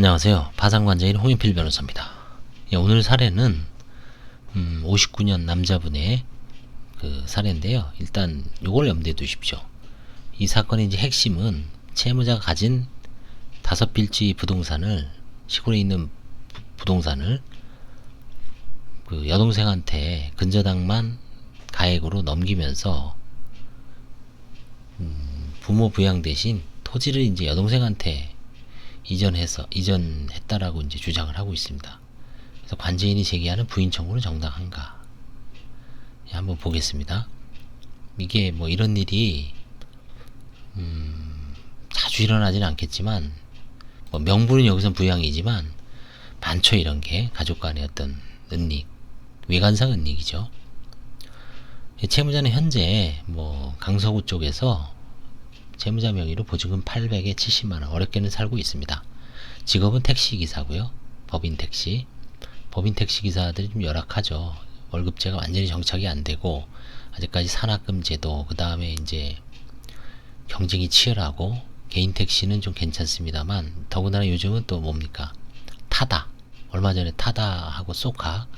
안녕하세요. 파산관자인 홍인필 변호사입니다. 오늘 사례는 59년 남자분의 그 사례인데요. 일단 요걸 염두에 두십시오. 이 사건의 이제 핵심은 채무자가 가진 5필지 부동산을, 시골에 있는 부동산을 그 여동생한테 근저당만 가액으로 넘기면서 부모 부양 대신 토지를 이제 여동생한테 이전했다라고 이제 주장을 하고 있습니다. 그래서 관제인이 제기하는 부인 청구는 정당한가? 한번 보겠습니다. 이게 뭐 이런 일이 자주 일어나지는 않겠지만, 뭐 명분은 여기선 부양이지만 많죠. 이런 게 가족 간의 어떤 은닉, 외관상 은닉이죠. 채무자는 현재 뭐 강서구 쪽에서 채무자 명의로 보증금 800에 70만원 어렵게는 살고 있습니다. 직업은 택시기사고요. 법인 택시기사들이 좀 열악하죠. 월급제가 완전히 정착이 안되고 아직까지 산학금 제도, 그 다음에 이제 경쟁이 치열하고 개인 택시는 좀 괜찮습니다만, 더군다나 요즘은 또 뭡니까? 타다. 얼마 전에 타다하고 쏘카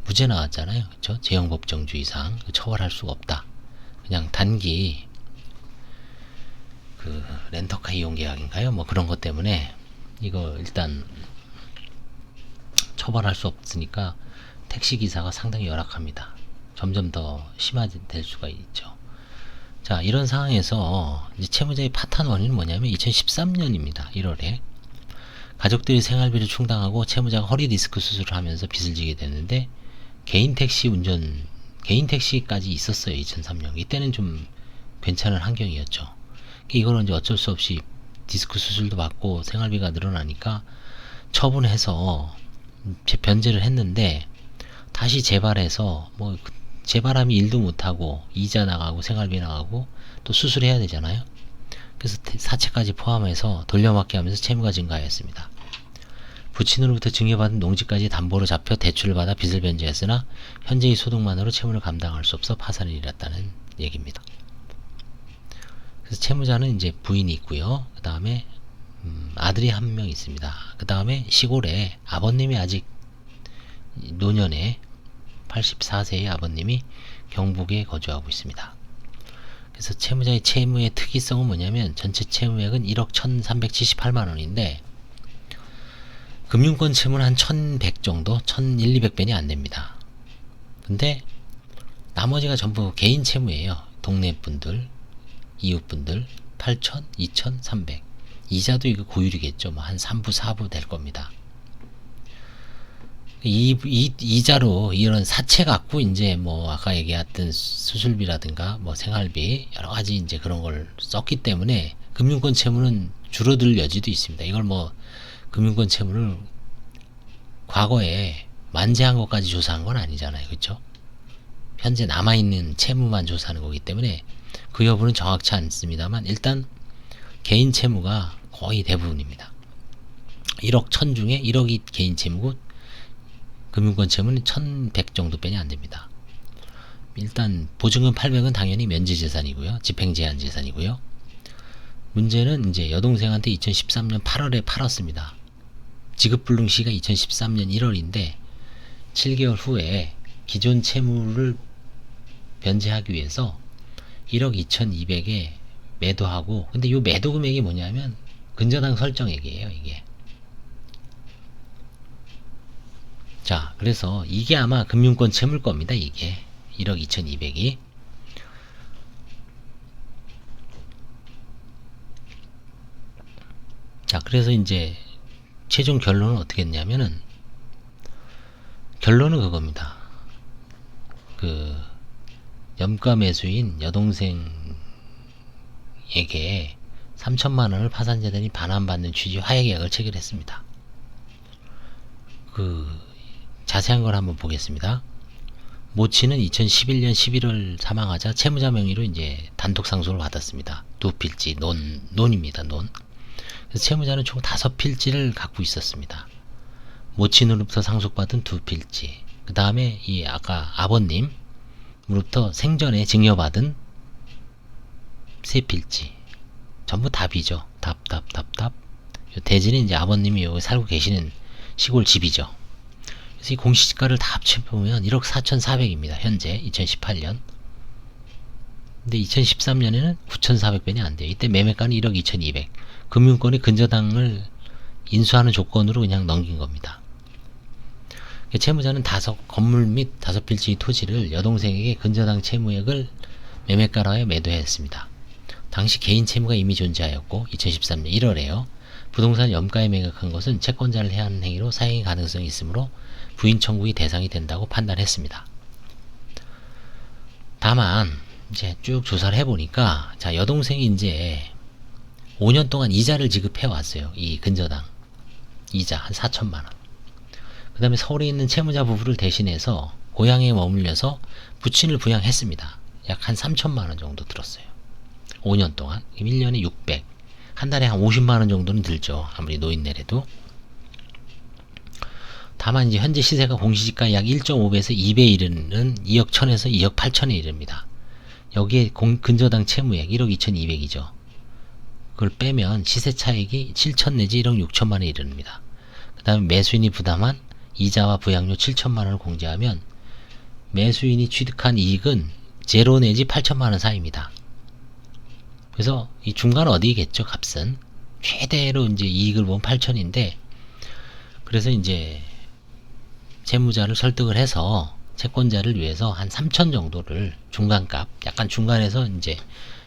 무죄 나왔잖아요. 그렇죠? 재형법정주의상 처벌할 수가 없다. 그냥 단기 그 렌터카 이용 계약인가요? 뭐 그런 것 때문에 이거 일단 처벌할 수 없으니까 택시기사가 상당히 열악합니다. 점점 더 심화될 수가 있죠. 자, 이런 상황에서 이제 채무자의 파탄 원인은 뭐냐면 2013년입니다. 1월에 가족들이 생활비를 충당하고 채무자가 허리 디스크 수술을 하면서 빚을 지게 됐는데, 개인 택시까지 있었어요. 2003년. 이때는 좀 괜찮은 환경이었죠. 이거는 이제 어쩔 수 없이 디스크 수술도 받고 생활비가 늘어나니까 처분해서 변제를 했는데, 다시 재발해서 뭐 재발하면 일도 못하고 이자 나가고 생활비 나가고 또 수술해야 되잖아요. 그래서 사채까지 포함해서 돌려막기 하면서 채무가 증가하였습니다. 부친으로부터 증여받은 농지까지 담보로 잡혀 대출을 받아 빚을 변제했으나 현재의 소득만으로 채무를 감당할 수 없어 파산을 일었다는 얘기입니다. 그래서 채무자는 이제 부인이 있고요. 그 다음에 아들이 한 명 있습니다. 그 다음에 시골에 아버님이 아직 노년에 84세의 아버님이 경북에 거주하고 있습니다. 그래서 채무자의 채무의 특이성은 뭐냐면 전체 채무액은 1억 1378만원인데 금융권 채무는 한 1100 정도, 1200배니 안됩니다. 근데 나머지가 전부 개인 채무예요. 동네 분들, 이웃분들 8,000, 2,000, 300. 이자도 이거 고율이겠죠. 뭐 한 3부, 4부 될 겁니다. 이자로 이런 사채 갖고 이제 뭐 아까 얘기했던 수술비라든가 뭐 생활비 여러 가지 이제 그런 걸 썼기 때문에 금융권 채무는 줄어들 여지도 있습니다. 이걸 뭐 금융권 채무를 과거에 만재한 것까지 조사한 건 아니잖아요. 그렇죠? 현재 남아있는 채무만 조사하는 거기 때문에 그 여부는 정확치 않습니다만, 일단 개인 채무가 거의 대부분입니다. 1억 1000 중에 1억이 개인 채무고 금융권 채무는 1100 정도 빼니 안됩니다. 일단 보증금 800은 당연히 면제재산이고요. 집행제한재산이고요. 문제는 이제 여동생한테 2013년 8월에 팔았습니다. 지급불능시가 2013년 1월인데 7개월 후에 기존 채무를 변제하기 위해서 1억 2200에 매도하고, 근데 이 매도 금액이 뭐냐면 근저당 설정액이에요. 이게. 자, 그래서 이게 아마 금융권 채무일 겁니다. 이게 1억 2200이. 자, 그래서 이제 최종 결론은 어떻게 했냐면은, 결론은 그겁니다. 그 염가 매수인 여동생에게 3천만원을 파산재단이 반환받는 취지 화해계약을 체결했습니다. 자세한 걸 한번 보겠습니다. 모친은 2011년 11월 사망하자 채무자 명의로 이제 단독 상속을 받았습니다. 두 필지, 논입니다. 논. 그래서 채무자는 총 5필지를 갖고 있었습니다. 모친으로부터 상속받은 2필지, 그 다음에 이 아까 아버님으로부터 생전에 증여받은 3필지, 전부 답이죠. 답. 대지는 이제 아버님이 여기 살고 계시는 시골 집이죠. 그래서 이 공시지가를 다 합쳐보면 1억 4,400입니다. 현재 2018년. 근데 2013년에는 9,400배니 안 돼요. 이때 매매가는 1억 2,200. 금융권이 근저당을 인수하는 조건으로 그냥 넘긴 겁니다. 채무자는 건물 및 5필지의 토지를 여동생에게 근저당 채무액을 매매가로 하여 매도했습니다. 당시 개인 채무가 이미 존재하였고 2013년 1월에요. 부동산 염가에 매각한 것은 채권자를 해하는 행위로 사행의 가능성이 있으므로 부인 청구의 대상이 된다고 판단했습니다. 다만 이제 쭉 조사를 해보니까 자 여동생이 이제 5년 동안 이자를 지급해 왔어요. 이 근저당 이자 한 4천만원. 그 다음에 서울에 있는 채무자 부부를 대신해서 고향에 머물려서 부친을 부양했습니다. 약 한 3천만원 정도 들었어요. 5년 동안. 1년에 600. 한 달에 한 50만원 정도는 들죠. 아무리 노인네래도. 다만 이제 현재 시세가 공시지가 약 1.5배에서 2배에 이르는 2억 1천에서 2억 8천에 이릅니다. 여기에 근저당 채무액 1억 2,200이죠. 그걸 빼면 시세 차익이 7천 내지 1억 6천만에 이릅니다. 그 다음에 매수인이 부담한 이자와 부양료 7천만원을 공제하면 매수인이 취득한 이익은 제로 내지 8천만원 사이입니다. 그래서 이 중간 어디겠죠, 값은. 최대로 이제 이익을 보면 8천인데, 그래서 이제 채무자를 설득을 해서 채권자를 위해서 한 3천 정도를 중간값, 약간 중간에서 이제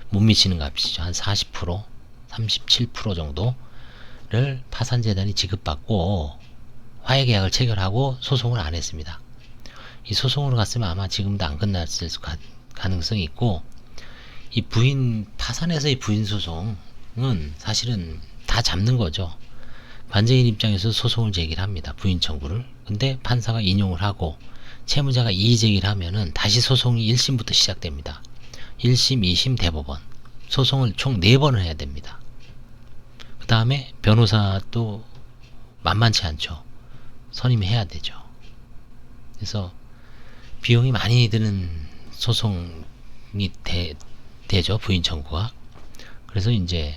못 미치는 값이죠. 한 40%, 37% 정도를 파산재단이 지급받고 화해계약을 체결하고 소송을 안 했습니다. 이 소송으로 갔으면 아마 지금도 안 끝났을 가능성이 있고, 이 부인 파산에서의 부인 소송은 사실은 다 잡는 거죠. 관제인 입장에서 소송을 제기를 합니다. 부인 청구를. 근데 판사가 인용을 하고 채무자가 이의 제기를 하면은 다시 소송이 1심부터 시작됩니다. 1심, 2심, 대법원. 소송을 총 4번을 해야 됩니다. 그 다음에 변호사도 만만치 않죠. 선임해야 되죠. 그래서 비용이 많이 드는 소송이 되죠. 부인 청구가. 그래서 이제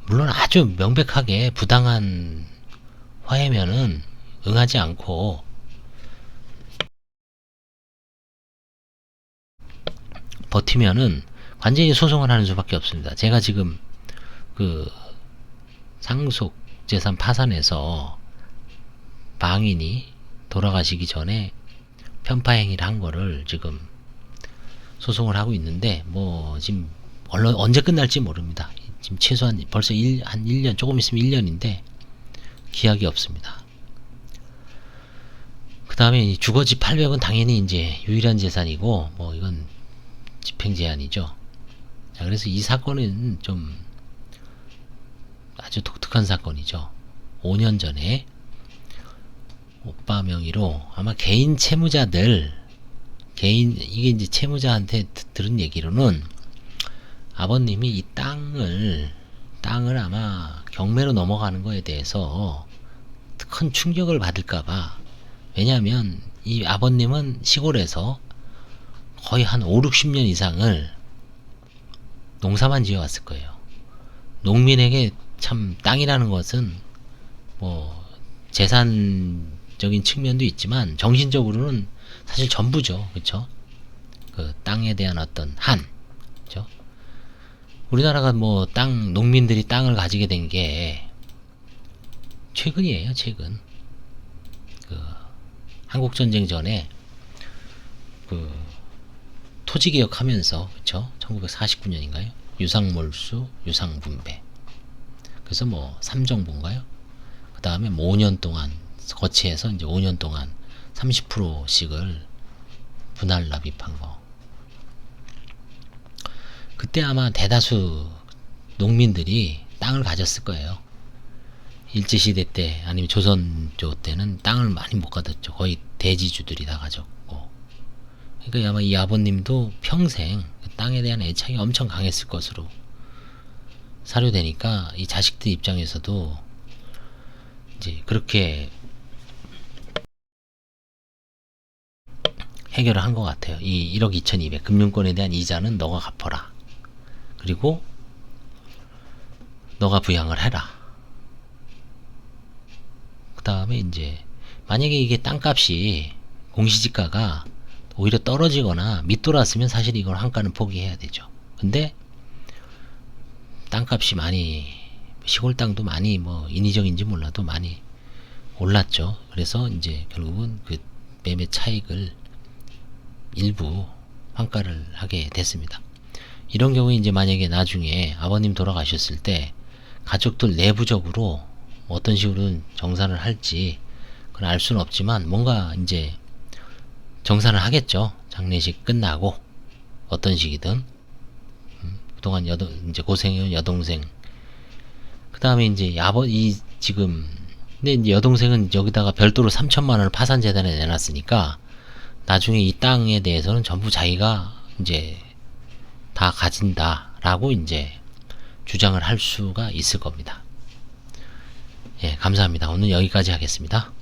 물론 아주 명백하게 부당한 화해면은 응하지 않고 버티면은 관제인이 소송을 하는 수밖에 없습니다. 제가 지금 그 상속 재산 파산에서 방인이 돌아가시기 전에 편파 행위를 한 거를 지금 소송을 하고 있는데, 뭐 지금 언제 끝날지 모릅니다. 지금 최소한 벌써 한 1년, 조금 있으면 1년인데 기약이 없습니다. 그 다음에 주거지 800은 당연히 이제 유일한 재산이고, 뭐 이건 집행제한이죠. 자, 그래서 이 사건은 좀 아주 독특한 사건이죠. 5년 전에 오빠 명의로 아마 개인 채무자들, 이게 이제 채무자한테 들은 얘기로는 아버님이 이 땅을 아마 경매로 넘어가는 거에 대해서 큰 충격을 받을까봐. 왜냐하면 이 아버님은 시골에서 거의 한 5, 60년 이상을 농사만 지어왔을 거예요. 농민에게 참 땅이라는 것은 뭐 재산적인 측면도 있지만 정신적으로는 사실 전부죠. 그쵸? 그 땅에 대한 어떤 그쵸? 우리나라가 뭐 농민들이 땅을 가지게 된 게 최근이에요, 최근. 그 한국전쟁 전에 그 토지개혁 하면서, 그쵸? 1949년인가요? 유상몰수, 유상분배. 그래서 뭐 3정부인가요? 그 다음에 뭐 5년 동안 거치해서 이제 5년 동안 30%씩을 분할 납입한 거. 그때 아마 대다수 농민들이 땅을 가졌을 거예요. 일제시대 때 아니면 조선조 때는 땅을 많이 못 가졌죠. 거의 대지주들이 다 가졌고. 그러니까 아마 이 아버님도 평생 땅에 대한 애착이 엄청 강했을 것으로 사료되니까 이 자식들 입장에서도 이제 그렇게 해결을 한 것 같아요. 이 1억 2,200 금융권에 대한 이자는 너가 갚아라. 그리고 너가 부양을 해라. 다음에 이제 만약에 이게 땅값이 공시지가가 오히려 떨어지거나 밑돌았으면 사실 이걸 한가는 포기해야 되죠. 근데 땅값이 많이, 시골 땅도 많이 뭐 인위적인지 몰라도 많이 올랐죠. 그래서 이제 결국은 그 매매 차익을 일부 환가를 하게 됐습니다. 이런 경우에 이제 만약에 나중에 아버님 돌아가셨을 때 가족들 내부적으로 어떤 식으로 정산을 할지 그건 알 수는 없지만 뭔가 이제 정산을 하겠죠. 장례식 끝나고 어떤 식이든. 그동안 이제 고생해온 여동생, 그 다음에 이제 이 지금, 근데 이제 여동생은 여기다가 별도로 3천만 원을 파산재단에 내놨으니까 나중에 이 땅에 대해서는 전부 자기가 이제 다 가진다라고 이제 주장을 할 수가 있을 겁니다. 예, 감사합니다. 오늘 여기까지 하겠습니다.